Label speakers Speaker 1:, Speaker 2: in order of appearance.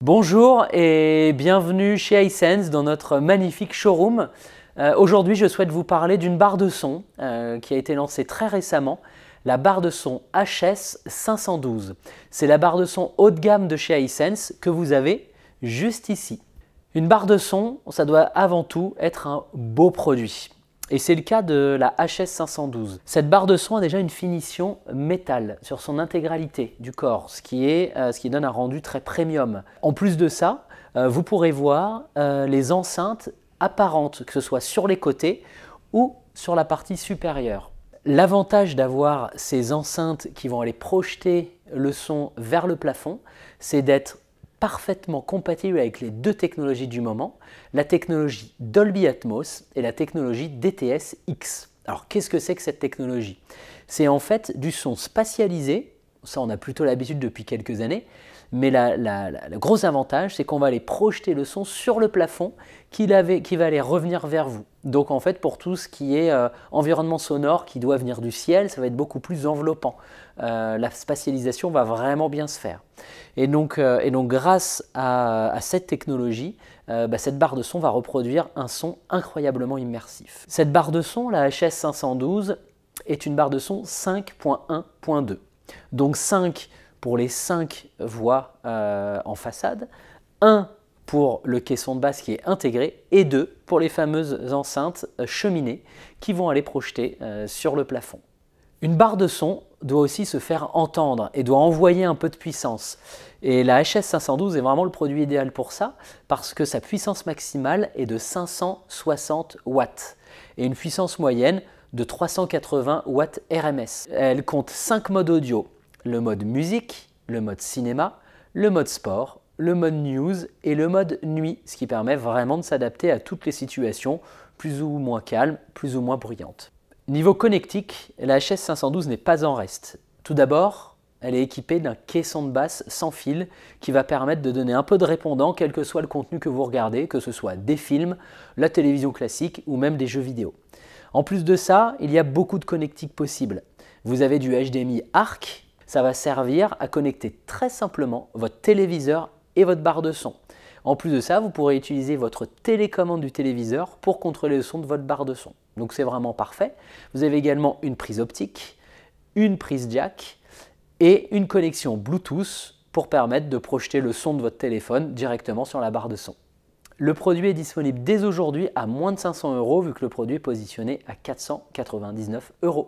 Speaker 1: Bonjour et bienvenue chez Hisense dans notre magnifique showroom. Aujourd'hui, je souhaite vous parler d'une barre de son qui a été lancée très récemment, la barre de son HS 512. C'est la barre de son haut de gamme de chez Hisense que vous avez juste ici. Une barre de son, ça doit avant tout être un beau produit. Et c'est le cas de la HS 512. Cette barre de son a déjà une finition métal sur son intégralité du corps, ce qui donne un rendu très premium. En plus de ça, vous pourrez voir les enceintes apparentes, que ce soit sur les côtés ou sur la partie supérieure. L'avantage d'avoir ces enceintes qui vont aller projeter le son vers le plafond, c'est d'être parfaitement compatible avec les deux technologies du moment, la technologie Dolby Atmos et la technologie DTS-X. Alors qu'est-ce que c'est que cette technologie? C'est en fait du son spatialisé, ça on a plutôt l'habitude depuis quelques années, mais le gros avantage c'est qu'on va aller projeter le son sur le plafond qui va aller revenir vers vous. Donc en fait pour tout ce qui est environnement sonore qui doit venir du ciel, ça va être beaucoup plus enveloppant. La spatialisation va vraiment bien se faire. Et donc grâce à cette technologie, cette barre de son va reproduire un son incroyablement immersif. Cette barre de son, la HS 512, est une barre de son 5.1.2. Donc 5 pour les 5 voix en façade, 1 pour le caisson de basse qui est intégré et 2 pour les fameuses enceintes cheminées qui vont aller projeter sur le plafond. Une barre de son doit aussi se faire entendre et doit envoyer un peu de puissance. Et la HS 512 est vraiment le produit idéal pour ça parce que sa puissance maximale est de 560 watts et une puissance moyenne de 380 watts RMS. Elle compte 5 modes audio, le mode musique, le mode cinéma, le mode sport, le mode news et le mode nuit, ce qui permet vraiment de s'adapter à toutes les situations, plus ou moins calmes, plus ou moins bruyantes. Niveau connectique, la HS 512 n'est pas en reste. Tout d'abord, elle est équipée d'un caisson de basse sans fil qui va permettre de donner un peu de répondant quel que soit le contenu que vous regardez, que ce soit des films, la télévision classique ou même des jeux vidéo. En plus de ça, il y a beaucoup de connectiques possibles. Vous avez du HDMI ARC, ça va servir à connecter très simplement votre téléviseur et votre barre de son. En plus de ça, vous pourrez utiliser votre télécommande du téléviseur pour contrôler le son de votre barre de son. Donc c'est vraiment parfait. Vous avez également une prise optique, une prise jack et une connexion Bluetooth pour permettre de projeter le son de votre téléphone directement sur la barre de son. Le produit est disponible dès aujourd'hui à moins de 500 € vu que le produit est positionné à 499 €.